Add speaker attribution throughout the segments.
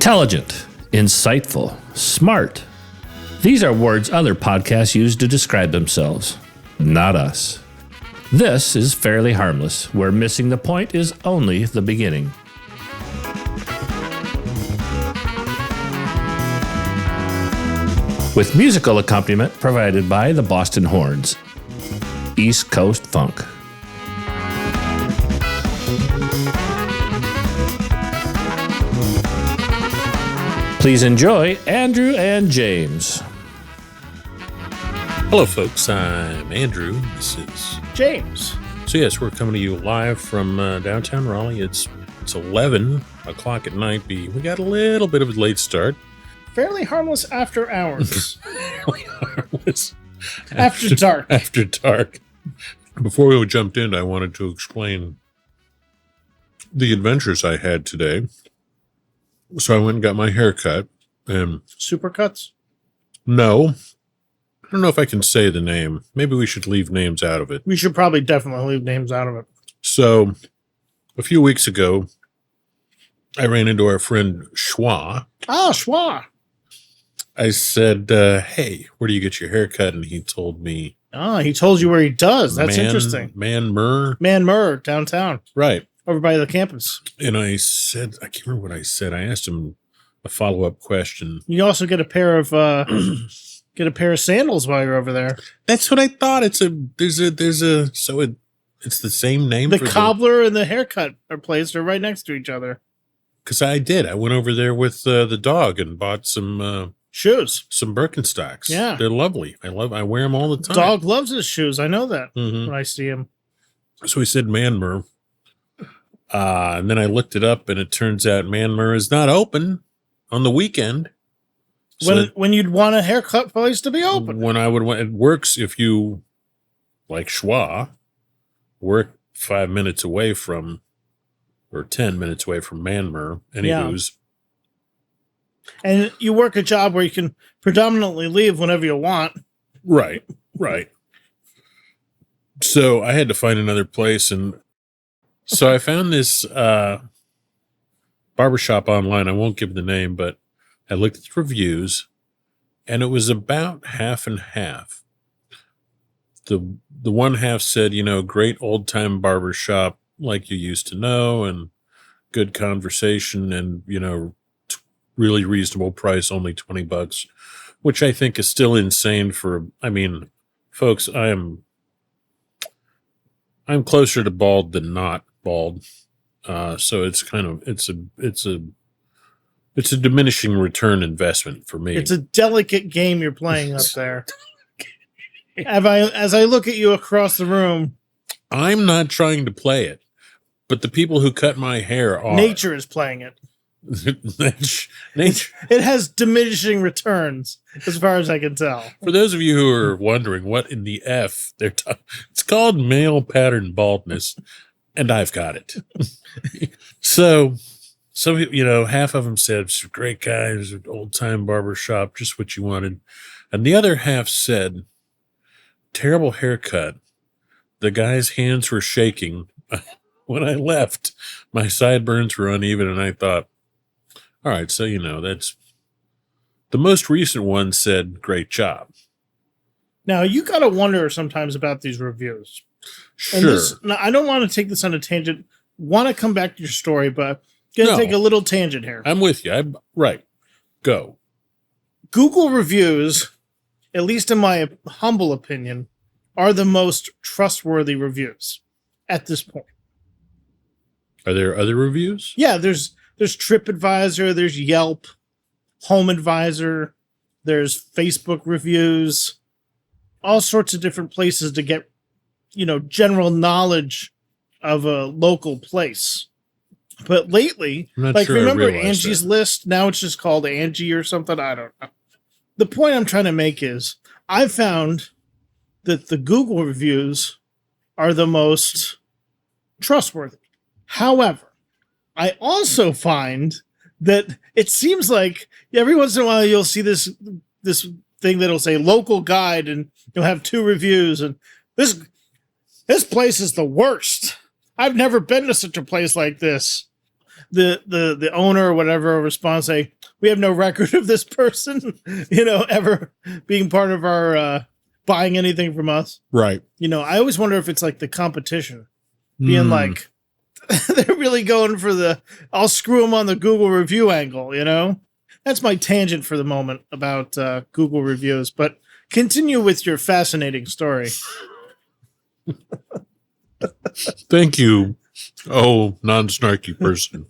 Speaker 1: Intelligent, insightful, smart. These are words other podcasts use to describe themselves, not us. This is Fairly Harmless, where missing the point is only the beginning. With musical accompaniment provided by the Boston Horns. East Coast Funk. Please enjoy Andrew and James.
Speaker 2: Hello, folks. I'm Andrew. This is
Speaker 3: James.
Speaker 2: So yes, we're coming to you live from downtown Raleigh. It's 11 o'clock at night. We got a little bit of a late start.
Speaker 3: Fairly Harmless after hours.
Speaker 2: Fairly Harmless
Speaker 3: After dark.
Speaker 2: After dark. Before we jumped in, I wanted to explain the adventures I had today. So I went and got my hair cut.
Speaker 3: Supercuts?
Speaker 2: No. I don't know if I can say the name. Maybe we should leave names out of it.
Speaker 3: We should probably definitely leave names out of it.
Speaker 2: So a few weeks ago, I ran into our friend Schwa.
Speaker 3: Ah, Schwa.
Speaker 2: I said, hey, where do you get your hair cut? And he told me.
Speaker 3: Ah, he told you where he does. That's interesting.
Speaker 2: Man-Mur,
Speaker 3: downtown.
Speaker 2: Right.
Speaker 3: Over by the campus.
Speaker 2: And I said, I can't remember what I said. I asked him a follow-up question.
Speaker 3: You also get a pair of sandals while you're over there.
Speaker 2: That's what I thought. It's the same name.
Speaker 3: The cobbler and the haircut place are right next to each other.
Speaker 2: Because I did. I went over there with the dog and bought some
Speaker 3: shoes,
Speaker 2: some Birkenstocks.
Speaker 3: Yeah,
Speaker 2: they're lovely. I wear them all the time.
Speaker 3: Dog loves his shoes. I know that when I see him.
Speaker 2: So he said Man-Mur. And then I looked it up, and it turns out Man-Mur is not open on the weekend.
Speaker 3: When you'd want a haircut place to be open.
Speaker 2: When I would want, it works if you, like Schwa, work 5 minutes away from, or 10 minutes away from Man-Mur. Anywho's.
Speaker 3: Yeah. And you work a job where you can predominantly leave whenever you want.
Speaker 2: Right. So I had to find another place, and so I found this barbershop online. I won't give the name, but I looked at the reviews, and it was about half and half. The one half said, great old-time barbershop like you used to know, and good conversation, and, really reasonable price, only $20, which I think is still insane folks, I'm closer to bald than not bald. So it's it's a diminishing return investment for me.
Speaker 3: It's a delicate game you're playing up there. As I look at you across the room,
Speaker 2: I'm not trying to play it, but the people who cut my hair are.
Speaker 3: Nature is playing it.
Speaker 2: Nature.
Speaker 3: It has diminishing returns, as far as I can tell.
Speaker 2: For those of you who are wondering what in the F they're talking, it's called male pattern baldness, and I've got it. So half of them said, it's a great guy, it was an old-time barber shop, just what you wanted. And the other half said, terrible haircut. The guy's hands were shaking. When I left, my sideburns were uneven, and I thought, all right, so, that's... The most recent one said, great job.
Speaker 3: Now, you got to wonder sometimes about these reviews.
Speaker 2: Sure.
Speaker 3: Now, I don't want to take this on a tangent. Want to come back to your story, but going to take a little tangent here.
Speaker 2: I'm with you. Right. Go.
Speaker 3: Google reviews, at least in my humble opinion, are the most trustworthy reviews at this point.
Speaker 2: Are there other reviews?
Speaker 3: Yeah, there's TripAdvisor, there's Yelp, Home Advisor, there's Facebook reviews, all sorts of different places to get, general knowledge of a local place. But lately, remember Angie's List? Now it's just called Angie or something. I don't know. The point I'm trying to make is I found that the Google reviews are the most trustworthy. However, I also find that it seems like every once in a while you'll see this thing that'll say local guide, and you'll have 2 reviews, and this place is the worst. I've never been to such a place like this. the owner or whatever will respond, say, we have no record of this person, ever being part of our buying anything from us.
Speaker 2: Right.
Speaker 3: I always wonder if it's like the competition being like, they're really going for I'll screw them on the Google review angle, That's my tangent for the moment about Google reviews, but continue with your fascinating story.
Speaker 2: Thank you. Oh, non-snarky person.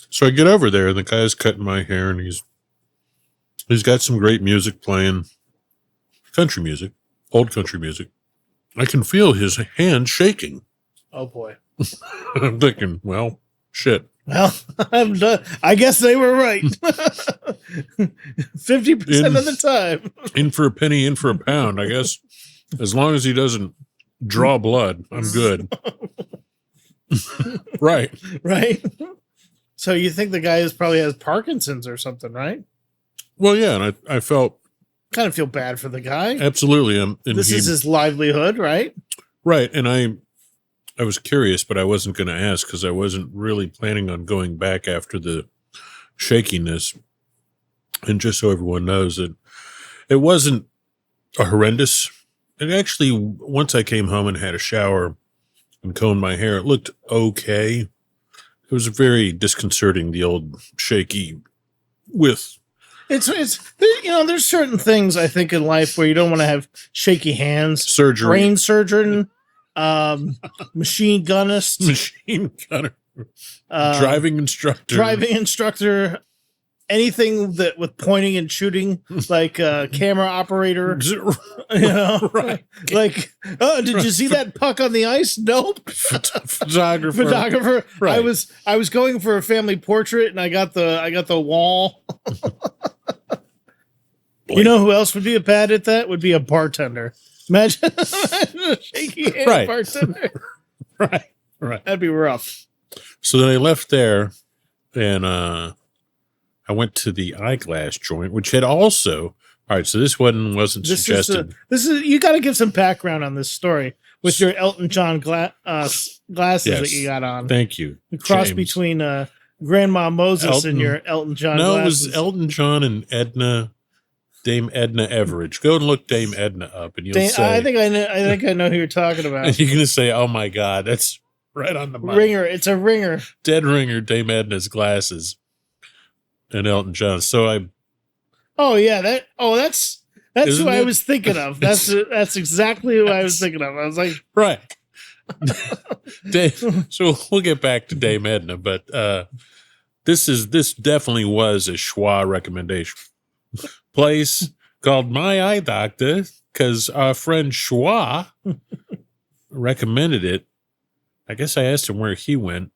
Speaker 2: So I get over there and the guy's cutting my hair and he's got some great music playing. Country music, old country music. I can feel his hand shaking.
Speaker 3: Oh boy.
Speaker 2: I'm thinking, well, shit.
Speaker 3: Well, I'm done. I guess they were right. 50% of the time.
Speaker 2: In for a penny, in for a pound. I guess as long as he doesn't draw blood, I'm good. Right.
Speaker 3: Right. So you think the guy probably has Parkinson's or something, right?
Speaker 2: Well, yeah, and I felt
Speaker 3: kind of feel bad for the guy.
Speaker 2: Absolutely.
Speaker 3: This is his livelihood, right?
Speaker 2: Right. And I was curious, but I wasn't going to ask because I wasn't really planning on going back after the shakiness. And just so everyone knows that it wasn't a horrendous. And actually, once I came home and had a shower and combed my hair, it looked okay. It was very disconcerting, the old shaky with.
Speaker 3: It's there's certain things I think in life where you don't want to have shaky hands.
Speaker 2: Surgery.
Speaker 3: Brain surgeon, machine gunner,
Speaker 2: driving instructor, anything that with pointing and shooting, like camera operator. Right. Like, oh, did you see that puck on the ice? Nope. Photographer. Right. I was going for a family portrait and I got the wall. You know who else would be bad at that? Would be a bartender. Imagine a shaky hand bartender. Right.
Speaker 3: That'd be rough.
Speaker 2: So then I left there and I went to the eyeglass joint, which had also. All right, so this wasn't suggested.
Speaker 3: You got to give some background on this story with your Elton John glasses that you got on.
Speaker 2: Thank you.
Speaker 3: The cross between Grandma Moses and your Elton John glasses.
Speaker 2: No, it was Elton John and Dame Edna Everage. Go and look Dame Edna up, and you'll say.
Speaker 3: I think I know who you're talking about.
Speaker 2: And you're going to say, "Oh my God, that's right on the money."
Speaker 3: Ringer. It's a ringer.
Speaker 2: Dead ringer. Dame Edna's glasses, and Elton John. So I.
Speaker 3: Oh yeah, that's who I was thinking of. That's exactly who I was thinking of. I was like,
Speaker 2: right. So we'll get back to Dame Edna, but this definitely was a schwa recommendation. Place called My Eye Doctor because our friend Schwa recommended it. I guess I asked him where he went.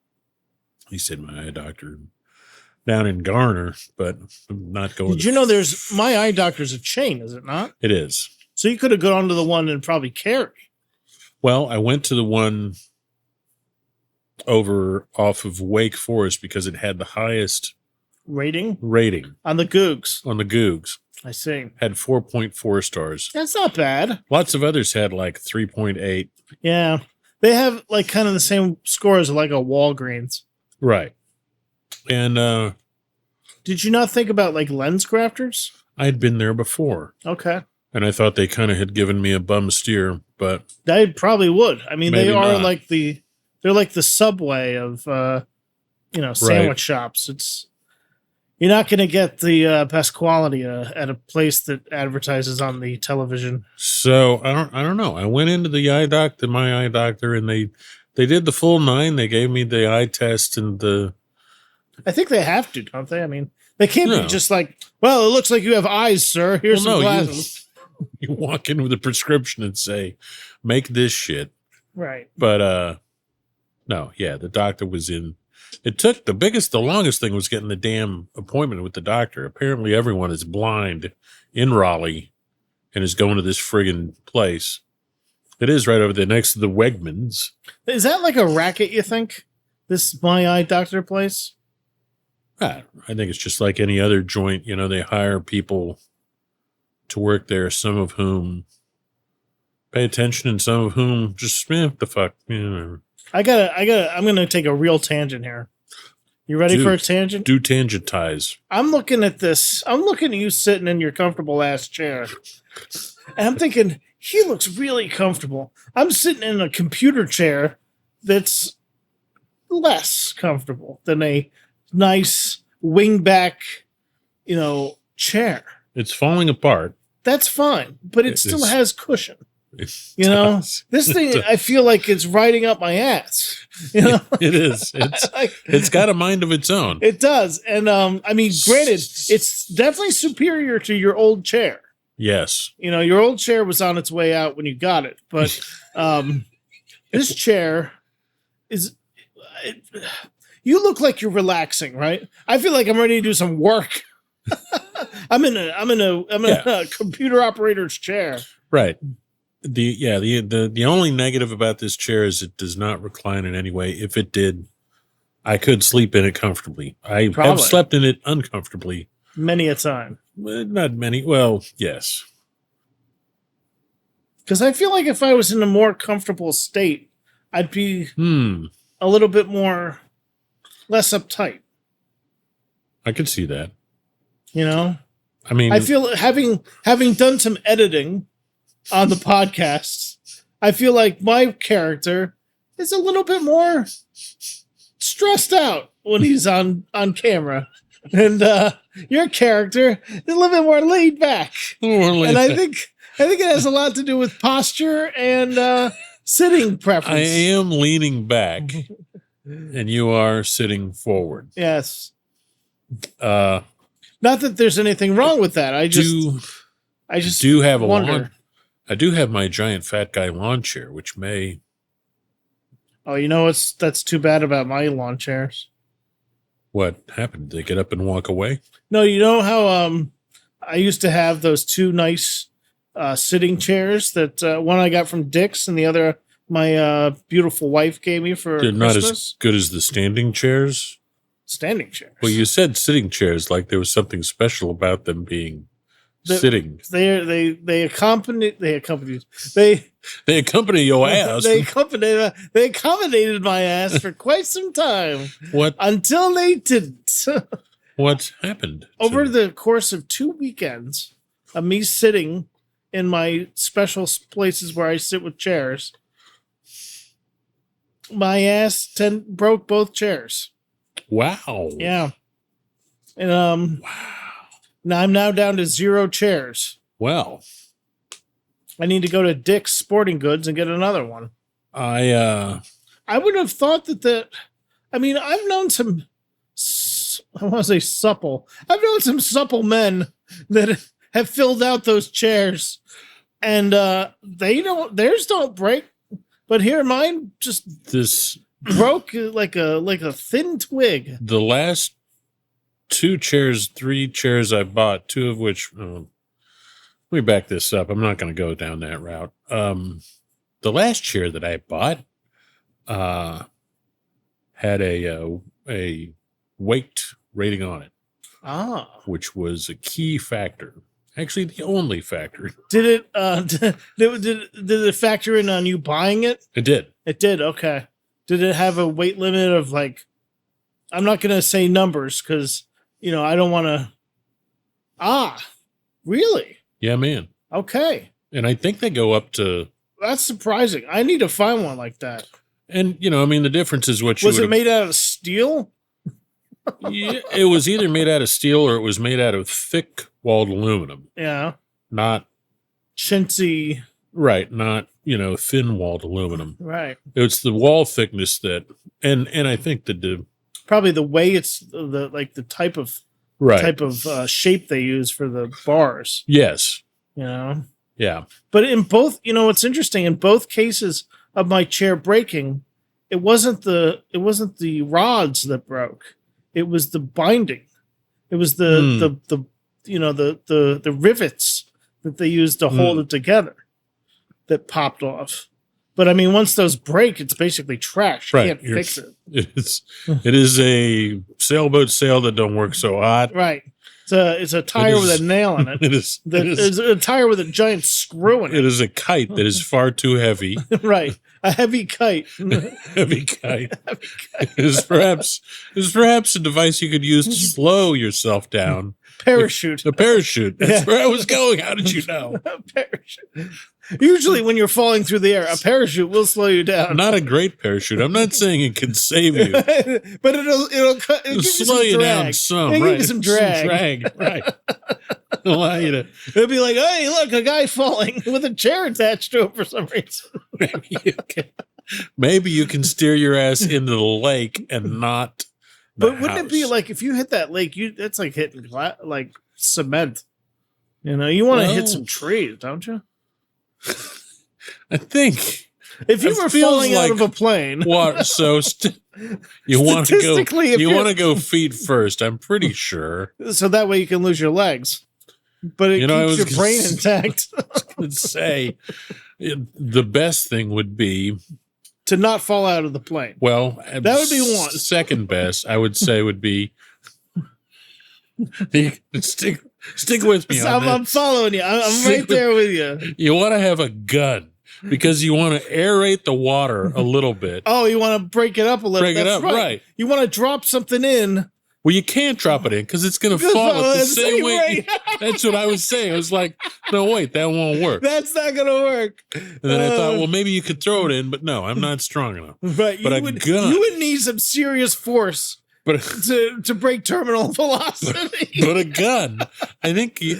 Speaker 2: He said My Eye Doctor down in Garner, but I'm not going.
Speaker 3: Did you know there's My Eye Doctor's a chain, is it not?
Speaker 2: It is.
Speaker 3: So you could have gone to the one and probably Cary.
Speaker 2: Well, I went to the one over off of Wake Forest because it had the highest
Speaker 3: rating
Speaker 2: on
Speaker 3: the Googs.
Speaker 2: On the Googs.
Speaker 3: I see.
Speaker 2: Had 4.4 stars.
Speaker 3: That's not bad.
Speaker 2: Lots of others had like 3.8.
Speaker 3: Yeah. They have like kind of the same score as like a Walgreens.
Speaker 2: Right. And
Speaker 3: did you not think about like Lens Crafters?
Speaker 2: I'd been there before.
Speaker 3: Okay.
Speaker 2: And I thought they kind of had given me a bum steer, but
Speaker 3: they probably would. I mean, they are
Speaker 2: not.
Speaker 3: They're like the Subway of sandwich shops. You're not going to get the best quality at a place that advertises on the television.
Speaker 2: So I don't know. I went into the My Eye Doctor, and they did the full 9. They gave me the eye test and the.
Speaker 3: I think they have to, don't they? I mean, they can't be just like, well, it looks like you have eyes, sir. Here's some glasses.
Speaker 2: You walk in with a prescription and say, make this shit.
Speaker 3: Right.
Speaker 2: But, no, yeah, the doctor was in. It took the longest thing was getting the damn appointment with the doctor. Apparently everyone is blind in Raleigh and is going to this friggin' place. It is right over there next to the Wegmans.
Speaker 3: Is that like a racket, you think? This My Eye Doctor place?
Speaker 2: I think it's just like any other joint. You know, they hire people to work there, some of whom pay attention and some of whom just, the fuck. You know.
Speaker 3: I'm going to take a real tangent here. You ready for a tangent?
Speaker 2: Do tangentize.
Speaker 3: I'm looking at this. I'm looking at you sitting in your comfortable ass chair. And I'm thinking, he looks really comfortable. I'm sitting in a computer chair that's less comfortable than a nice wingback, chair.
Speaker 2: It's falling apart.
Speaker 3: That's fine, but it still has cushion.
Speaker 2: It
Speaker 3: This thing, I feel like it's riding up my ass.
Speaker 2: It is. It's got a mind of its own.
Speaker 3: It does. And granted, it's definitely superior to your old chair.
Speaker 2: Yes.
Speaker 3: Your old chair was on its way out when you got it, but this chair is. You look like you're relaxing, right? I feel like I'm ready to do some work. I'm in a computer operator's chair.
Speaker 2: Right. The only negative about this chair is it does not recline in any way. If it did, I could sleep in it comfortably. I have slept in it uncomfortably
Speaker 3: many a time.
Speaker 2: Not many. Well, yes.
Speaker 3: Because I feel like if I was in a more comfortable state, I'd be a little bit less uptight.
Speaker 2: I could see that.
Speaker 3: I feel having done some editing on the podcast, I feel like my character is a little bit more stressed out when he's on camera. And your character is a little bit more laid back. And I think it has a lot to do with posture and sitting preference.
Speaker 2: I am leaning back, and you are sitting forward.
Speaker 3: Yes. Not that there's anything wrong with that. I just
Speaker 2: do have
Speaker 3: wonder.
Speaker 2: I do have my giant fat guy lawn chair, which may.
Speaker 3: Oh, that's too bad about my lawn chairs.
Speaker 2: What happened? Did they get up and walk away?
Speaker 3: No, you know how I used to have those two nice sitting chairs that one I got from Dick's and the other my beautiful wife gave me for
Speaker 2: They're
Speaker 3: Christmas.
Speaker 2: Not as good as the standing chairs?
Speaker 3: Standing chairs.
Speaker 2: Well, you said sitting chairs like there was something special about them being sitting.
Speaker 3: They accompany
Speaker 2: your ass.
Speaker 3: They accommodated my ass for quite some time.
Speaker 2: What?
Speaker 3: Until they didn't.
Speaker 2: What happened?
Speaker 3: Over the course of 2 weekends of me sitting in my special places where I sit with chairs, my ass broke both chairs.
Speaker 2: Wow.
Speaker 3: Yeah. And wow. Now I'm down to 0 chairs.
Speaker 2: Well,
Speaker 3: I need to go to Dick's Sporting Goods and get another one.
Speaker 2: I
Speaker 3: would have thought that I've known some, I want to say supple. I've known some supple men that have filled out those chairs, and theirs don't break, but here mine just broke like a thin twig.
Speaker 2: The last 3 chairs I bought, 2 of which, let me back this up. I'm not going to go down that route. The last chair that I bought had a weight rating on it, which was a key factor. Actually, the only factor.
Speaker 3: Did it factor in on you buying it?
Speaker 2: It did.
Speaker 3: It did. Okay. Did it have a weight limit of I'm not going to say numbers because, I don't want to. Really?
Speaker 2: Yeah, man.
Speaker 3: Okay.
Speaker 2: And I think they go up to.
Speaker 3: That's surprising. I need to find one like that.
Speaker 2: And, the difference is what you
Speaker 3: was it made out of steel?
Speaker 2: Yeah, it was either made out of steel or it was made out of thick walled aluminum.
Speaker 3: Yeah.
Speaker 2: Not
Speaker 3: chintzy.
Speaker 2: Right. Not, thin walled aluminum.
Speaker 3: Right.
Speaker 2: It's the wall thickness that, and I think that
Speaker 3: probably the way it's the type of shape they use for the bars.
Speaker 2: Yes.
Speaker 3: Yeah. But in both, what's interesting, in both cases of my chair breaking, it wasn't the rods that broke. It was the binding. It was the rivets that they used to hold it together that popped off. But once those break, it's basically trash. You can't fix it.
Speaker 2: It is a sailboat sail that don't work so hot.
Speaker 3: Right. It's It's a tire with a nail in it. It's a tire with a giant screw in it.
Speaker 2: It is a kite that is far too heavy.
Speaker 3: Right. A heavy kite.
Speaker 2: Heavy kite. It is perhaps a device you could use to slow yourself down.
Speaker 3: Parachute.
Speaker 2: A parachute. That's where I was going. How did you know?
Speaker 3: A parachute. Usually when you're falling through the air, a parachute will slow you down.
Speaker 2: Not a great parachute. I'm not saying it can save you.
Speaker 3: But it'll
Speaker 2: slow you down some.
Speaker 3: It'll
Speaker 2: right.
Speaker 3: give you some drag.
Speaker 2: Right. Allow you to.
Speaker 3: It'll be like, hey, look, a guy falling with a chair attached to him for some reason.
Speaker 2: Maybe you can steer your ass into the lake and not.
Speaker 3: But wouldn't it be like if you hit that lake, that's like hitting like cement. You know, you want to hit some trees, don't you?
Speaker 2: I think
Speaker 3: if you were falling out of a plane,
Speaker 2: what? So you want to go? You want to go feet first? I'm pretty sure.
Speaker 3: So that way you can lose your legs, but it keeps your brain intact.
Speaker 2: I was going to say the best thing would be
Speaker 3: to not fall out of the plane.
Speaker 2: Well,
Speaker 3: that would be one.
Speaker 2: Second best, I would say, would be stick with me.
Speaker 3: I'm following you. I'm right there with you.
Speaker 2: You want to have a gun because you want to aerate the water a little bit.
Speaker 3: Oh, you want to break it up a little.
Speaker 2: Break it up, right?
Speaker 3: You want to drop something in.
Speaker 2: Well, you can't drop it in because it's going to fall at the same way. That's what I was saying. I was like, no, wait, that won't work.
Speaker 3: That's not going to work.
Speaker 2: And then I thought, well, maybe you could throw it in, but no, I'm not strong enough.
Speaker 3: But
Speaker 2: a gun.
Speaker 3: You would need some serious force to break terminal velocity.
Speaker 2: But a gun, I think,
Speaker 3: But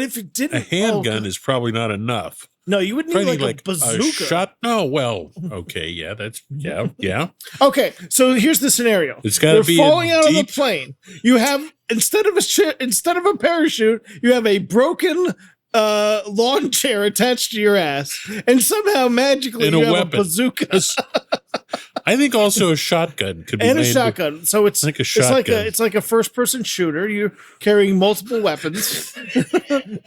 Speaker 3: if it didn't,
Speaker 2: a handgun is probably not enough.
Speaker 3: No, you would need like a bazooka.
Speaker 2: A shot? No, well, okay, yeah, yeah.
Speaker 3: Okay, so here's the scenario.
Speaker 2: It's got to be
Speaker 3: falling out of the plane. You have instead of a parachute, you have a broken lawn chair attached to your ass, and somehow magically you have a bazooka.
Speaker 2: I think also a shotgun could be
Speaker 3: and
Speaker 2: made
Speaker 3: a shotgun. So it's
Speaker 2: like a shotgun.
Speaker 3: It's like a first-person shooter. You're carrying multiple weapons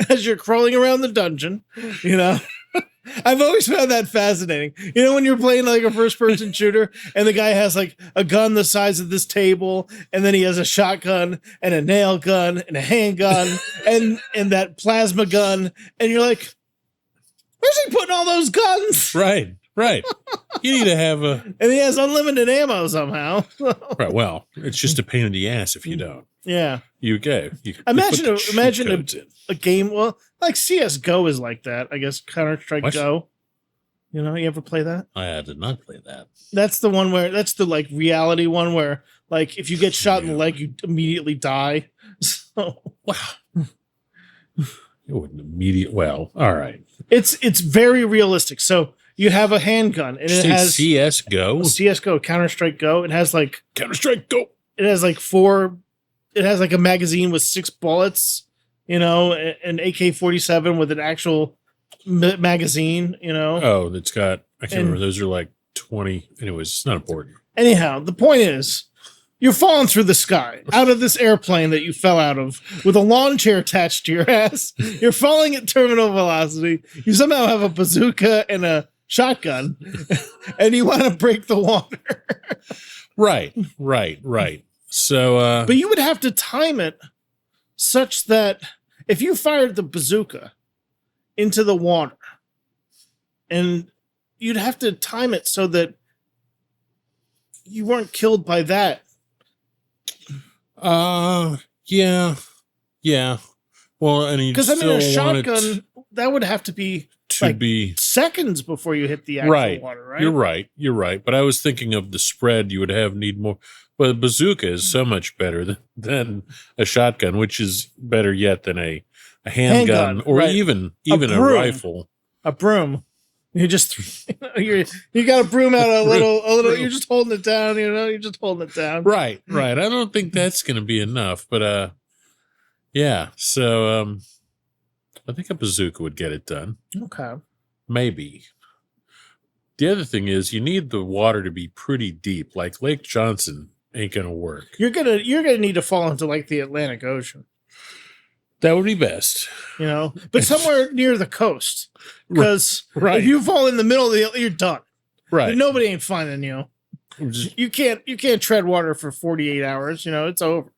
Speaker 3: as you're crawling around the dungeon. You know, I've always found that fascinating. You know, when you're playing like a first-person shooter, and the guy has like a gun the size of this table, and then he has a shotgun and a nail gun and a handgun and that plasma gun, and you're like, where's he putting all those guns?
Speaker 2: Right. You need to have a...
Speaker 3: And he has unlimited ammo somehow.
Speaker 2: Right, well, it's just a pain in the ass if you don't.
Speaker 3: Yeah.
Speaker 2: You go.
Speaker 3: Imagine a game, well, like CSGO is like that. I guess Counter-Strike Go. You know, you ever play that?
Speaker 2: I did not play that.
Speaker 3: That's the one that's the like reality one where like if you get shot in the leg, you immediately die. So...
Speaker 2: Wow. It wouldn't immediately... Well, all right.
Speaker 3: It's very realistic. So... You have a handgun, and it has
Speaker 2: CSGO,
Speaker 3: Counter-Strike Go. It has like
Speaker 2: Counter-Strike Go.
Speaker 3: It has like It has like a magazine with 6 bullets. You know, an AK-47 with an actual magazine. You know.
Speaker 2: Oh, it's got. I can't remember. Those are like 20. Anyways, it's not important.
Speaker 3: Anyhow, the point is, you're falling through the sky out of this airplane that you fell out of with a lawn chair attached to your ass. You're falling at terminal velocity. You somehow have a bazooka and a shotgun, and you want to break the water.
Speaker 2: Right. So,
Speaker 3: but you would have to time it such that if you fired the bazooka into the water, and you'd have to time it so that you weren't killed by that.
Speaker 2: Yeah. Well, and
Speaker 3: because a shotgun that would have to be seconds before you hit the actual water, right?
Speaker 2: You're right. But I was thinking of the spread you would need more. But a bazooka is so much better than a shotgun, which is better yet than a handgun or even a rifle.
Speaker 3: A broom. You just you got a broom out a little. You're just holding it down. You know, you're just holding it down.
Speaker 2: Right. I don't think that's going to be enough, but yeah. So I think a bazooka would get it done.
Speaker 3: Okay.
Speaker 2: Maybe. The other thing is you need the water to be pretty deep. Like Lake Johnson ain't going to work.
Speaker 3: You're gonna need to fall into like the Atlantic Ocean.
Speaker 2: That would be best,
Speaker 3: you know, but somewhere near the coast, because if you fall in the middle of you're done.
Speaker 2: Right,
Speaker 3: nobody ain't finding you. You can't tread water for 48 hours. You know, it's over.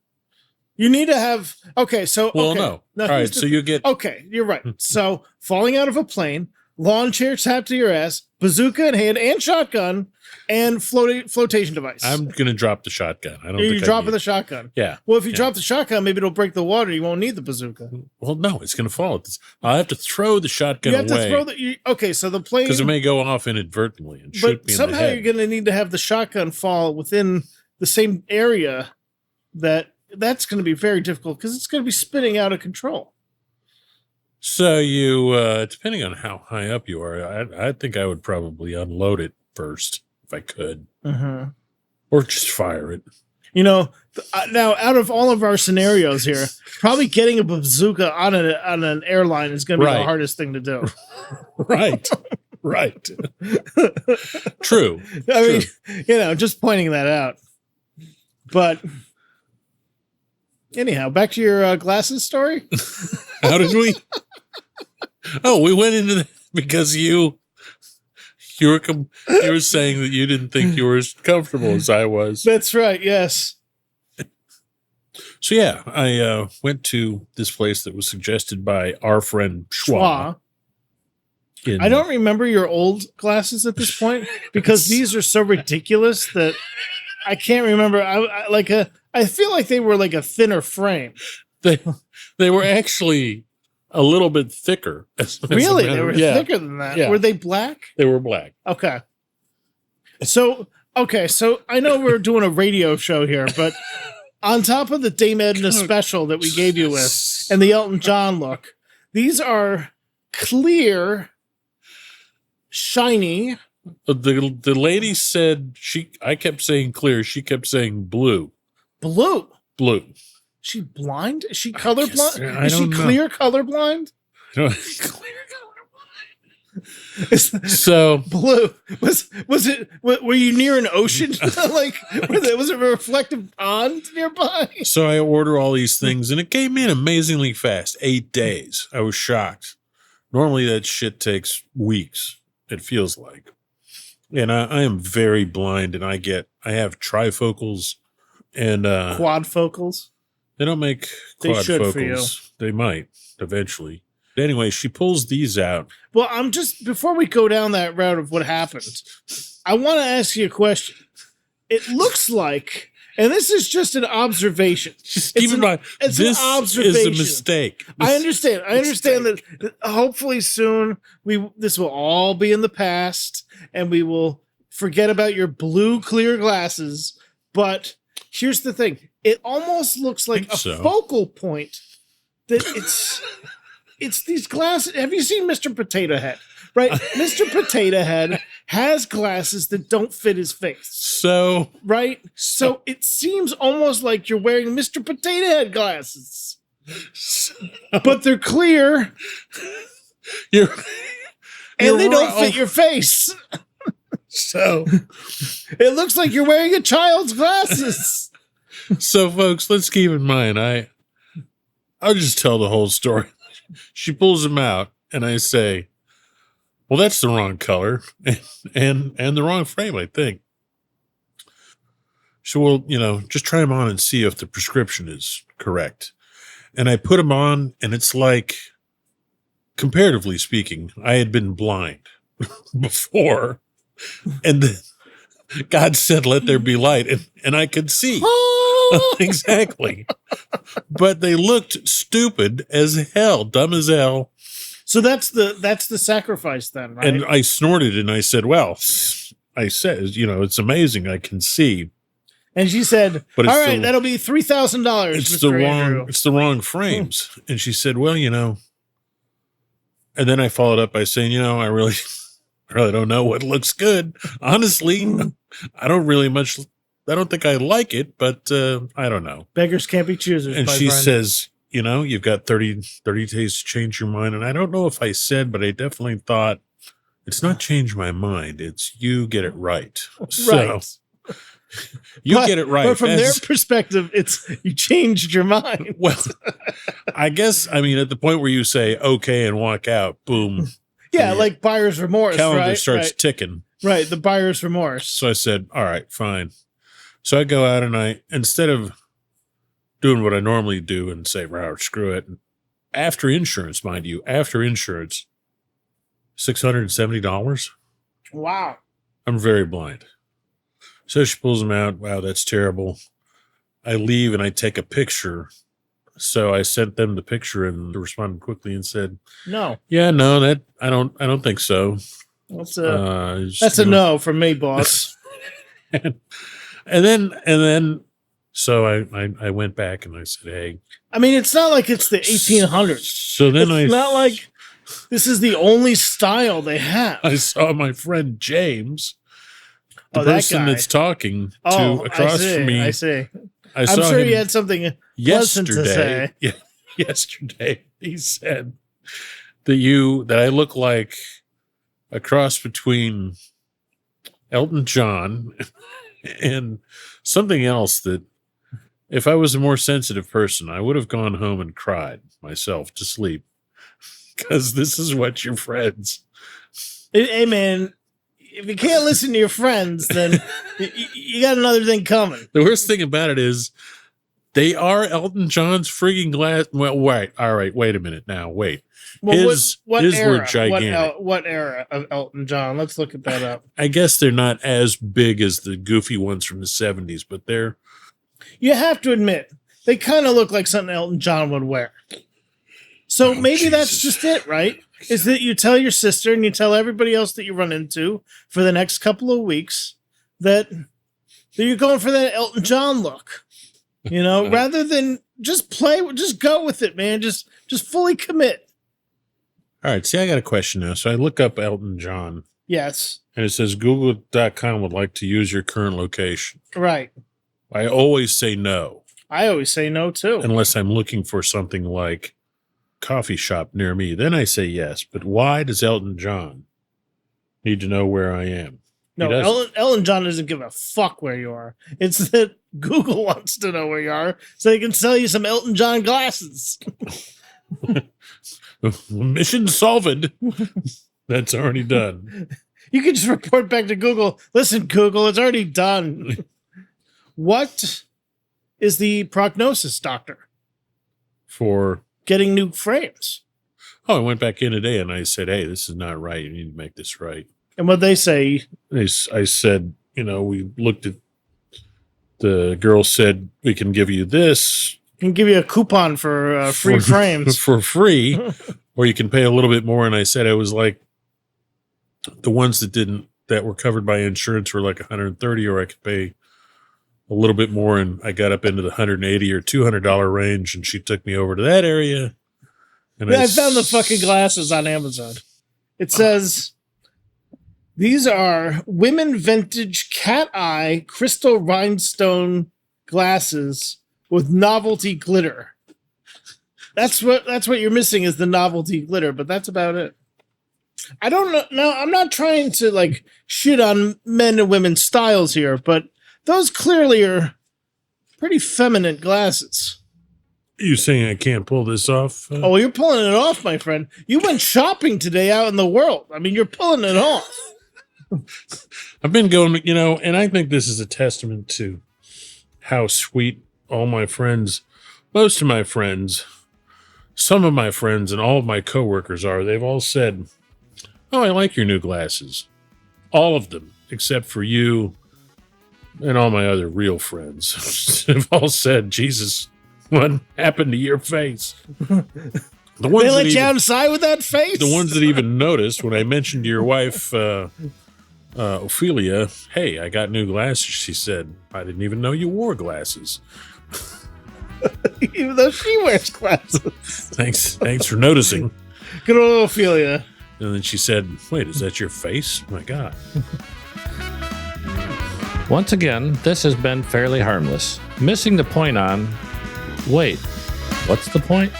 Speaker 3: You need to have okay. So
Speaker 2: Well,
Speaker 3: okay.
Speaker 2: no.
Speaker 3: Now,
Speaker 2: All
Speaker 3: here's
Speaker 2: right,
Speaker 3: the
Speaker 2: so you get
Speaker 3: okay. You're right. So falling out of a plane, lawn chair tapped to your ass, bazooka in hand, and shotgun, and flotation device.
Speaker 2: I'm gonna drop the shotgun. I don't.
Speaker 3: You're
Speaker 2: think
Speaker 3: dropping
Speaker 2: I need
Speaker 3: the shotgun.
Speaker 2: Yeah.
Speaker 3: Well, if you
Speaker 2: Yeah.
Speaker 3: drop the shotgun, maybe it'll break the water. You won't need the bazooka.
Speaker 2: Well, no, it's gonna fall. I'll have to throw the shotgun
Speaker 3: You have
Speaker 2: away
Speaker 3: to throw the. Okay, so the plane.
Speaker 2: because it may go off inadvertently and shoot
Speaker 3: But
Speaker 2: me in the
Speaker 3: somehow
Speaker 2: head.
Speaker 3: you're going to need to have the shotgun fall within the same area. That's going to be very difficult because it's going to be spinning out of control.
Speaker 2: So you, depending on how high up you are, I think I would probably unload it first if I could, or just fire it.
Speaker 3: You know, now out of all of our scenarios here, probably getting a bazooka on an airline is going to be the
Speaker 2: Right.
Speaker 3: hardest thing to do.
Speaker 2: Right, right. True.
Speaker 3: I mean, just pointing that out. But anyhow, back to your glasses story.
Speaker 2: How did we? Oh, we went into that because you were saying that you didn't think you were as comfortable as I was.
Speaker 3: That's right. Yes.
Speaker 2: So yeah, I went to this place that was suggested by our friend Schwa.
Speaker 3: I don't remember your old glasses at this point because these are so ridiculous that I can't remember. I feel like they were like a thinner frame.
Speaker 2: They were actually a little bit thicker.
Speaker 3: Really? They were thicker than that.
Speaker 2: Yeah.
Speaker 3: Were they black?
Speaker 2: They were black.
Speaker 3: Okay. So I know we're doing a radio show here, but on top of the Dame Edna special that we gave you with and the Elton John look, these are clear, shiny.
Speaker 2: The lady said I kept saying clear. She kept saying blue.
Speaker 3: Blue.
Speaker 2: She
Speaker 3: blind? Is she colorblind?
Speaker 2: I
Speaker 3: Is she
Speaker 2: don't know.
Speaker 3: clear colorblind?
Speaker 2: So
Speaker 3: Blue. Was it? Were you near an ocean? Was it a reflective pond nearby?
Speaker 2: So I order all these things, and it came in amazingly fast. 8 days. I was shocked. Normally, that shit takes weeks. It feels like, and I am very blind, and I have trifocals and
Speaker 3: Quadfocals.
Speaker 2: They don't make
Speaker 3: They should for you.
Speaker 2: quadfocals. They might eventually. But anyway, she pulls these out.
Speaker 3: Well, before we go down that route of what happened, I want to ask you a question. It looks like, and this is just an observation.
Speaker 2: Just keep in mind,
Speaker 3: it's
Speaker 2: this
Speaker 3: an observation.
Speaker 2: is a mistake.
Speaker 3: I understand. I understand that hopefully soon this will all be in the past and we will forget about your blue clear glasses. But here's the thing. It almost looks like a focal point that it's these glasses. Have you seen Mr. Potato Head? Right? Mr. Potato Head has glasses that don't fit his face.
Speaker 2: So
Speaker 3: Right? So it seems almost like you're wearing Mr. Potato Head glasses. But they're clear
Speaker 2: you're
Speaker 3: and they don't
Speaker 2: wrong.
Speaker 3: fit your face.
Speaker 2: So
Speaker 3: It looks like you're wearing a child's glasses.
Speaker 2: So, folks, let's keep in mind, I'll just tell the whole story. She pulls them out, and I say, well, that's the wrong color and the wrong frame, I think. So, well, just try them on and see if the prescription is correct. And I put them on, and it's like, comparatively speaking, I had been blind before, and then God said, let there be light, and I could see. Exactly. But they looked stupid as hell, dumb as hell.
Speaker 3: So that's the sacrifice then, right?
Speaker 2: And I snorted and I said, well, I said, it's amazing I can see.
Speaker 3: And she said,
Speaker 2: But
Speaker 3: all
Speaker 2: it's
Speaker 3: right,
Speaker 2: the-
Speaker 3: that'll be $3,000,
Speaker 2: It's
Speaker 3: Mr.
Speaker 2: the
Speaker 3: Andrew.
Speaker 2: wrong it's the wrong frames. And she said, well, and then I followed up by saying, I really don't know what looks good. Honestly, I don't think I like it, but I don't know.
Speaker 3: Beggars can't be choosers.
Speaker 2: And
Speaker 3: my
Speaker 2: she
Speaker 3: friend.
Speaker 2: says, you've got 30 days to change your mind. And I don't know if I said, but I definitely thought it's not change my mind. It's you get it right. So
Speaker 3: Right.
Speaker 2: get it right.
Speaker 3: But from their perspective, it's you changed your mind.
Speaker 2: Well, I guess, at the point where you say, okay, and walk out, boom.
Speaker 3: Yeah,
Speaker 2: the
Speaker 3: like buyer's remorse,
Speaker 2: calendar
Speaker 3: right?
Speaker 2: starts ticking.
Speaker 3: Right, the buyer's remorse.
Speaker 2: So I said, all right, fine. So I go out and instead of doing what I normally do and say, "Wow, screw it." After insurance, mind you, $670.
Speaker 3: Wow.
Speaker 2: I'm very blind. So she pulls them out. Wow, that's terrible. I leave and I take a picture. So I sent them the picture and they responded quickly and said,
Speaker 3: No.
Speaker 2: "Yeah, no, that I don't think so."
Speaker 3: That's a no from me, boss.
Speaker 2: and then so I went back and I said, "Hey."
Speaker 3: I mean, it's not like it's the 1800s.
Speaker 2: So then
Speaker 3: it's not like this is the only style they have.
Speaker 2: I saw my friend James, the person that's talking to across from me.
Speaker 3: I see.
Speaker 2: I'm
Speaker 3: sure he had something pleasant to say.
Speaker 2: Yeah, yesterday he said that I look like a cross between Elton John and something else that if I was a more sensitive person, I would have gone home and cried myself to sleep because this is what your friends.
Speaker 3: Hey, man, if you can't listen to your friends, then you got another thing coming.
Speaker 2: The worst thing about it is they are Elton John's freaking glass. Well, wait. All right. Wait a minute now. Wait.
Speaker 3: Well,
Speaker 2: his
Speaker 3: era?
Speaker 2: were gigantic.
Speaker 3: What era of Elton John? Let's look at that up.
Speaker 2: I guess they're not as big as the goofy ones from the 70s, but they're.
Speaker 3: You have to admit, they kind of look like something Elton John would wear. So maybe that's just it, right? Is that you tell your sister and you tell everybody else that you run into for the next couple of weeks that you're going for that Elton John look, rather than just go with it, man. Just fully commit.
Speaker 2: All right. See, I got a question now. So I look up Elton John.
Speaker 3: Yes.
Speaker 2: And it says Google.com would like to use your current location.
Speaker 3: Right.
Speaker 2: I always say no.
Speaker 3: I always say no, too.
Speaker 2: Unless I'm looking for something like coffee shop near me. Then I say yes. But why does Elton John need to know where I am?
Speaker 3: No, Elton John doesn't give a fuck where you are. It's that Google wants to know where you are so they can sell you some Elton John glasses.
Speaker 2: Mission solved. That's already done.
Speaker 3: You can just report back to Google. Listen, Google, it's already done. What is the prognosis, doctor?
Speaker 2: For
Speaker 3: getting new frames.
Speaker 2: Oh, I went back in today and I said, "Hey, this is not right. You need to make this right."
Speaker 3: And what they say?
Speaker 2: I said, we looked at, the girl said, "We can give you this.
Speaker 3: Can give you a coupon for free frames."
Speaker 2: For free, or you can pay a little bit more. And I said, it was like the ones that were covered by insurance were like $130, or I could pay a little bit more, and I got up into the $180 or $200 range, and she took me over to that area. And
Speaker 3: I found the fucking glasses on Amazon. It says, these are women vintage cat eye crystal rhinestone glasses with novelty glitter. That's what you're missing is the novelty glitter, but that's about it. I don't know. No, I'm not trying to shit on men and women's styles here, but those clearly are pretty feminine glasses.
Speaker 2: You saying I can't pull this off?
Speaker 3: Oh, you're pulling it off, my friend. You went shopping today out in the world. I mean, you're pulling it off.
Speaker 2: I've been going, and I think this is a testament to how sweet all my friends, most of my friends, some of my friends, and all of my coworkers are. They've all said, "Oh, I like your new glasses." All of them, except for you and all my other real friends, have all said, "Jesus, what happened to your face?" The ones
Speaker 3: they let you outside with that face?
Speaker 2: The ones that even noticed when I mentioned to your wife, Ophelia, "Hey, I got new glasses," she said, "I didn't even know you wore glasses."
Speaker 3: Even though she wears glasses.
Speaker 2: Thanks for noticing.
Speaker 3: Good old Ophelia.
Speaker 2: And then she said, "Wait, is that your face? Oh my God."
Speaker 1: Once again, this has been Fairly Harmless. Missing the point on, wait, what's the point?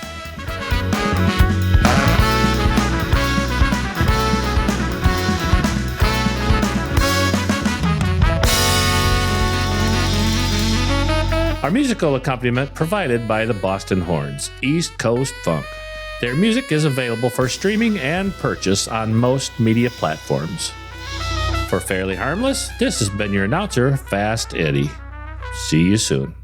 Speaker 1: Our musical accompaniment provided by the Boston Horns, East Coast Funk. Their music is available for streaming and purchase on most media platforms. For Fairly Harmless, this has been your announcer, Fast Eddie. See you soon.